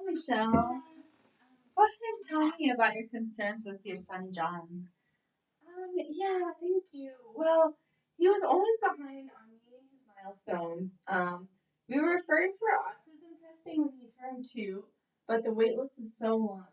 Michelle. Go ahead and tell me about your concerns with your son John. Yeah, thank you. Well, he was always behind on meeting his milestones. We were referred for autism testing when he turned 2, but the wait list is so long.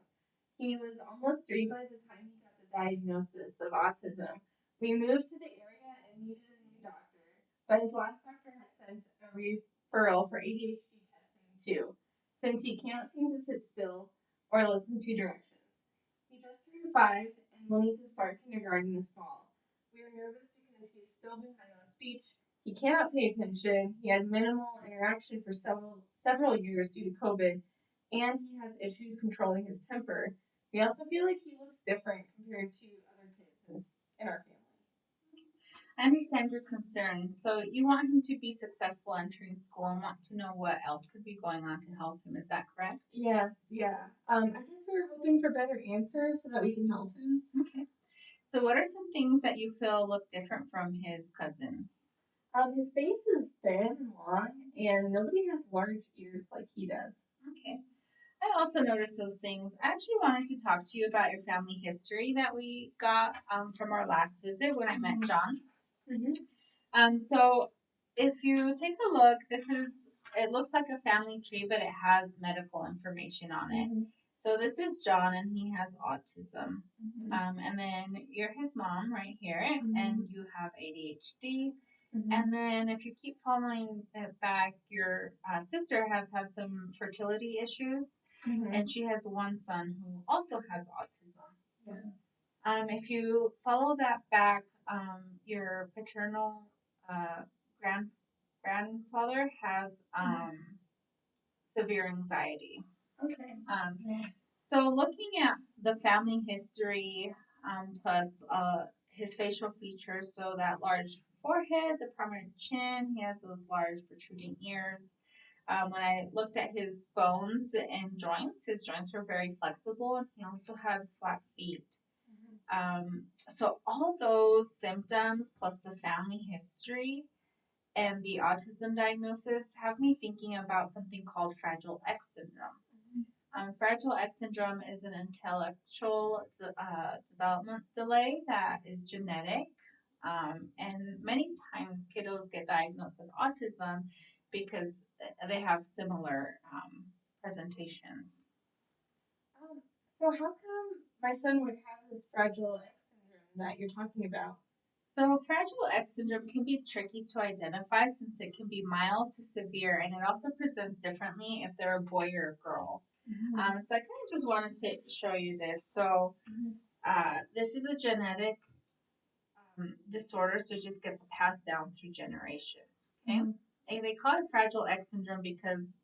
He was almost 3 by the time he got the diagnosis of autism. We moved to the area and needed a new doctor, but his last doctor had sent a referral for ADHD testing too, since he can't seem to sit still or listen to directions. He just turned 5 and will need to start kindergarten this fall. We are nervous because he is still behind on speech. He cannot pay attention. He had minimal interaction for several years due to COVID, and he has issues controlling his temper. We also feel like he looks different compared to other kids in our family. I understand your concerns. So you want him to be successful entering school and want to know what else could be going on to help him. Is that correct? Yes, yeah. I guess we were hoping for better answers so that we can help him. Okay. So what are some things that you feel look different from his cousins? His face is thin and long, and nobody has large ears like he does. Okay. I also noticed those things. I actually wanted to talk to you about your family history that we got from our last visit when I met John. Mm-hmm. So if you take a look, it looks like a family tree, but it has medical information on it. Mm-hmm. So this is John, and he has autism. Mm-hmm. And then you're his mom right here, Mm-hmm. and you have ADHD. Mm-hmm. And then if you keep following it back, your sister has had some fertility issues, Mm-hmm. and she has one son who also has autism. Yeah. If you follow that back, your paternal uh, grand grandfather has severe anxiety. Okay. Yeah. So looking at the family history plus his facial features, so that large forehead, the prominent chin, he has those large protruding ears. When I looked at his bones and joints, his joints were very flexible, and he also had flat feet. So all those symptoms plus the family history and the autism diagnosis have me thinking about something called Fragile X syndrome. Fragile X syndrome is an intellectual development delay that is genetic. And many times kiddos get diagnosed with autism because they have similar presentations. Um, so how come my son would have this Fragile X syndrome that you're talking about? So, Fragile X syndrome can be tricky to identify since it can be mild to severe, and it also presents differently if they're a boy or a girl. Mm-hmm. So, I kind of just wanted to show you this. So, this is a genetic disorder, so it just gets passed down through generations. Okay, and they call it Fragile X syndrome because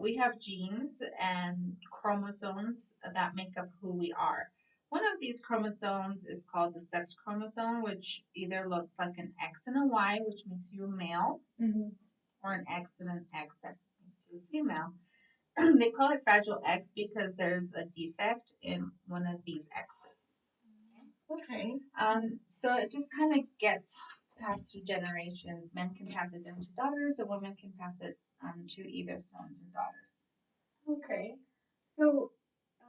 we have genes and chromosomes that make up who we are. One of these chromosomes is called the sex chromosome, which either looks like an X and a Y, which makes you a male, or an X and an X that makes you a female. They call it Fragile X because there's a defect in one of these X's. Okay. So it just kind of gets passed through generations. Men can pass it down to daughters, and women can pass it to either sons or daughters. Okay. So,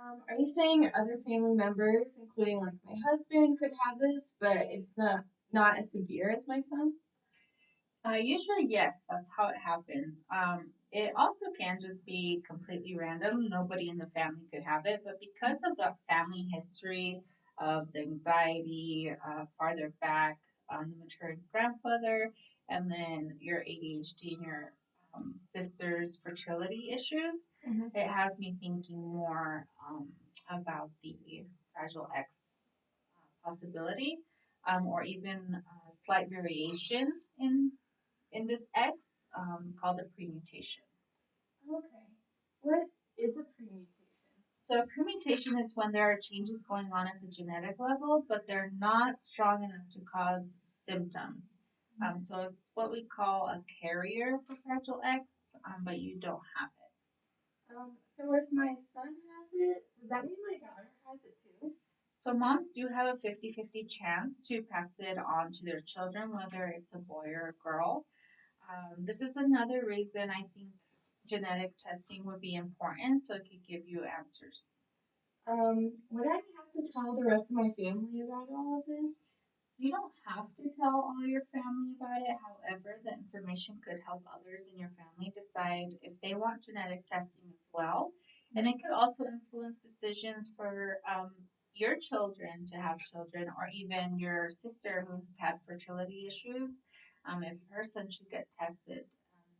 are you saying other family members, including like my husband, could have this, but it's not as severe as my son? Usually, yes, that's how it happens. It also can just be completely random. Nobody in the family could have it, but because of the family history of the anxiety farther back on the maternal grandfather, and then your ADHD and your sister's fertility issues, it has me thinking more about the Fragile X possibility, or even a slight variation in this X called a premutation. Okay. What is a premutation? So a premutation is when there are changes going on at the genetic level, but they're not strong enough to cause symptoms. So it's what we call a carrier for Fragile X, but you don't have it. So if my son has it, does that mean my daughter has it too? So moms do have a 50-50 chance to pass it on to their children, whether it's a boy or a girl. This is another reason I think genetic testing would be important so it could give you answers? Would I have to tell the rest of my family about all of this? You don't have to tell all your family about it. However, the information could help others in your family decide if they want genetic testing as well. And it could also influence decisions for your children to have children, or even your sister who's had fertility issues. If her son should get tested,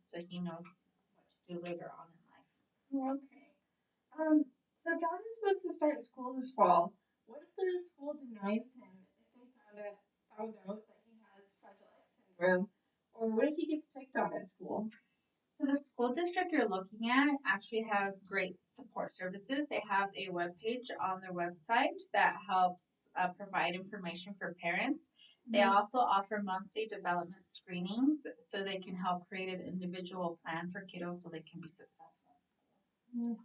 so he knows what to do later on in life. Oh, okay. Um, so John is supposed to start school this fall. What if the school denies him if they found out that he has Fragile X syndrome? Or what if he gets picked on at school? So the school district you're looking at actually has great support services. They have a webpage on their website that helps provide information for parents. They Mhm. also offer monthly development screenings so they can help create an individual plan for kiddos so they can be successful. Mm,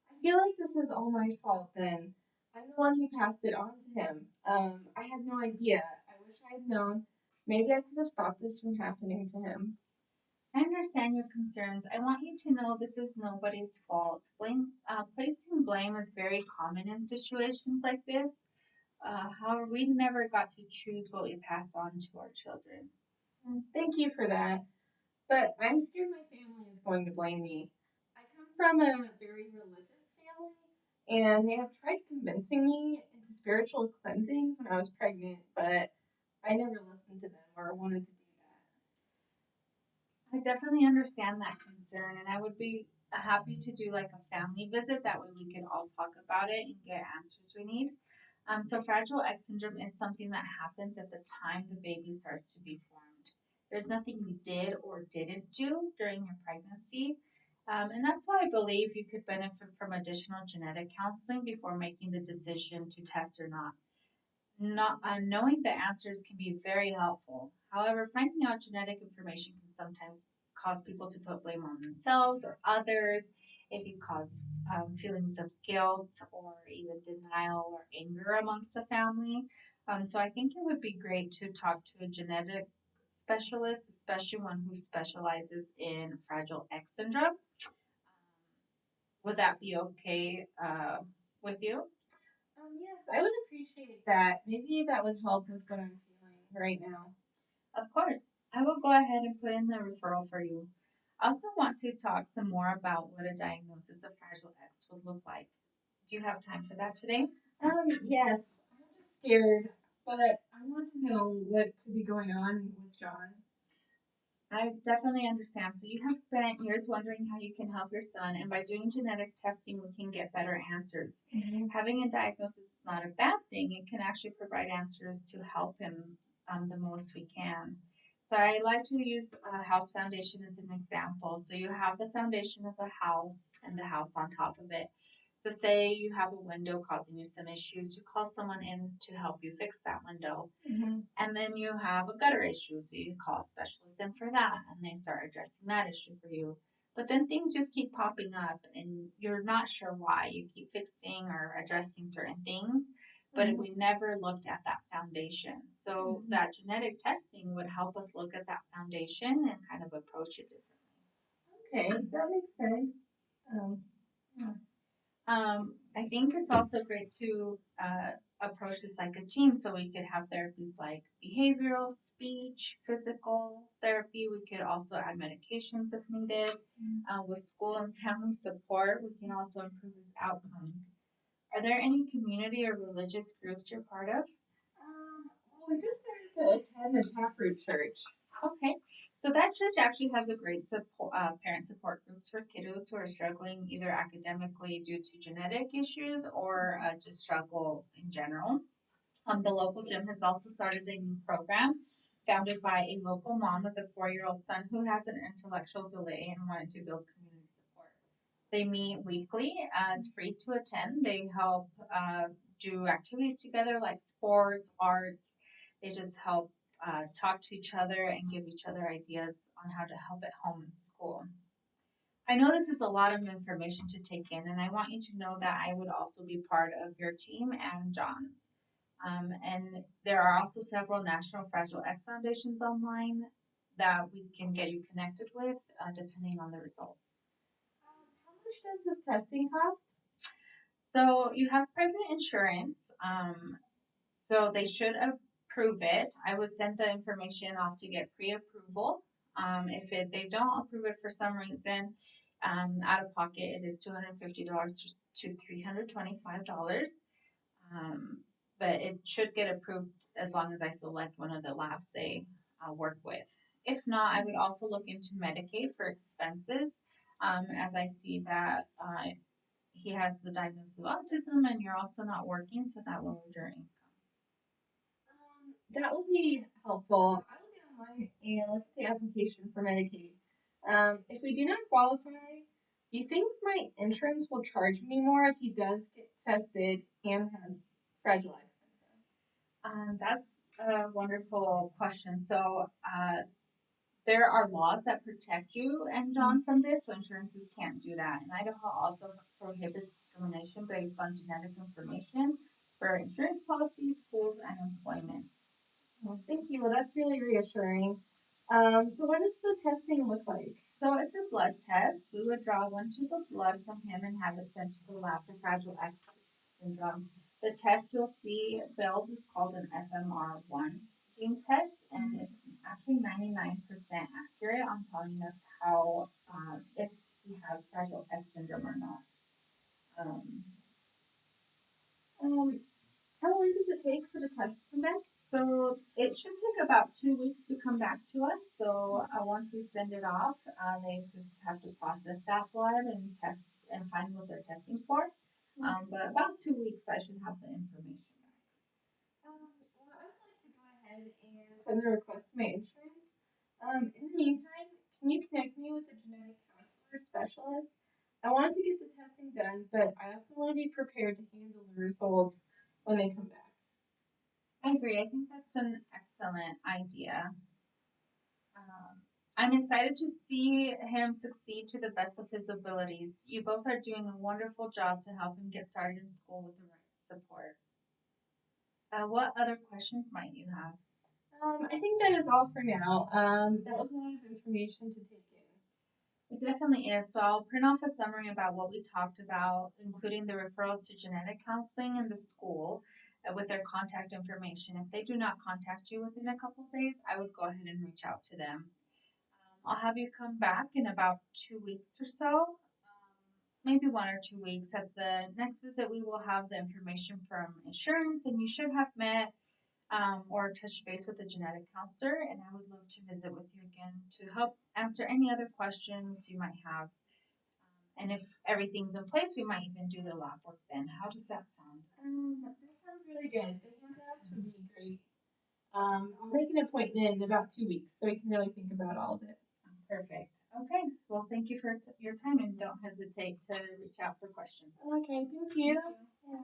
I feel like this is all my fault then. I'm the one who passed it on to him. I had no idea. I wish I had known. Maybe I could have stopped this from happening to him. I understand your concerns. I want you to know this is nobody's fault. Placing blame is very common in situations like this. However, we never got to choose what we pass on to our children. Thank you for that. But I'm scared my family is going to blame me. I come from a very religious family, and they have tried convincing me into spiritual cleansings when I was pregnant, but I never listened to them or wanted to do I definitely understand that concern, and I would be happy to do like a family visit. That way, we can all talk about it and get answers we need. So, Fragile X syndrome is something that happens at the time the baby starts to be formed. There's nothing you did or didn't do during your pregnancy. And that's why I believe you could benefit from additional genetic counseling before making the decision to test or not. Not knowing the answers can be very helpful. However, finding out genetic information can sometimes cause people to put blame on themselves or others. It can cause feelings of guilt or even denial or anger amongst the family. So I think it would be great to talk to a genetic specialist, especially one who specializes in Fragile X syndrome. Would that be okay with you? Yes, I would appreciate that. Maybe that would help with what I'm feeling right now. Of course. I will go ahead and put in the referral for you. I also want to talk some more about what a diagnosis of Fragile X would look like. Do you have time for that today? Yes, I'm just scared, but I want to know what could be going on with John. I definitely understand. So you have spent years wondering how you can help your son, and by doing genetic testing, we can get better answers. Mhm. Having a diagnosis is not a bad thing. It can actually provide answers to help him the most we can. So I like to use a house foundation as an example. So you have the foundation of a house and the house on top of it. So say you have a window causing you some issues, you call someone in to help you fix that window. Mhm. And then you have a gutter issue, so you call a specialist in for that, and they start addressing that issue for you. But then things just keep popping up, and you're not sure why. You keep fixing or addressing certain things, but Mhm. we never looked at that foundation. So Mhm. that genetic testing would help us look at that foundation and kind of approach it differently. Okay, that makes sense. Um, Yeah. I think it's also great to approach this like a team, so we could have therapies like behavioral, speech, physical therapy. We could also add medications if needed. With school and family support, we can also improve his outcomes. Are there any community or religious groups you're part of? well, we just started to attend the Taproot Church. Okay. So that church actually has a great support, parent support groups for kiddos who are struggling either academically due to genetic issues or just struggle in general. The local gym has also started a new program founded by a local mom with a 4-year-old son who has an intellectual delay and wanted to build community support. They meet weekly. It's free to attend. They help do activities together like sports, arts. They just help talk to each other and give each other ideas on how to help at home and school. I know this is a lot of information to take in, and I want you to know that I would also be part of your team and John's. And there are also several National Fragile X Foundations online that we can get you connected with, depending on the results. does this testing cost? So you have private insurance. So they should approve it. I would send the information off to get pre-approval. They don't approve it for some reason, out of pocket, it is $250 to $325. Um, but it should get approved as long as I select one of the labs they work with. If not, I would also look into Medicaid for expenses, as I see that he has the diagnosis of autism and you're also not working, so that will lower your income. That will be helpful. I will get online and look at the application for Medicaid. If we do not qualify, do you think my insurance will charge me more if he does get tested and has Fragile X syndrome? That's a wonderful question. So, there are laws that protect you and John from this, so insurances can't do that. And Idaho also prohibits discrimination based on genetic information for insurance policies, schools, and employment. Well, thank you. Well, that's really reassuring. So what does the testing look like? So it's a blood test. We would draw one tube of blood from him and have it sent to the lab for Fragile X syndrome. The test you'll see billed is called an FMR1 gene test, and it's actually 99% accurate on telling us how if he has Fragile X syndrome or not. Um, How long does it take for the test to come back? So it should take about 2 weeks to come back to us. So once we send it off, they just have to process that blood and test and find what they're testing for. But about 2 weeks, I should have the information back. Well, I would like to go ahead and send the request to my insurance. In the meantime, can you connect me with a genetic counselor specialist? I want to get the testing done, but I also want to be prepared to handle the results when they come back. I agree. I think that's an excellent idea. I'm excited to see him succeed to the best of his abilities. You both are doing a wonderful job to help him get started in school with the right support. What other questions might you have? I think that is all for now. That was a lot of information to take in. It definitely is. So I'll print off a summary about what we talked about, including the referrals to genetic counseling in the school with their contact information. If they do not contact you within a couple of days, I would go ahead and reach out to them. I'll have you come back in about 2 weeks or so, maybe 1 or 2 weeks. At the next visit, we will have the information from insurance, and you should have met or touch base with a genetic counselor. And I would love to visit with you again to help answer any other questions you might have. And if everything's in place, we might even do the lab work then. How does that sound? That sounds really good. The handouts would be great. I'll make an appointment in about 2 weeks so we can really think about all of it. Perfect. Okay. Well, thank you for your time and don't hesitate to reach out for questions. Okay, thank you. Yeah.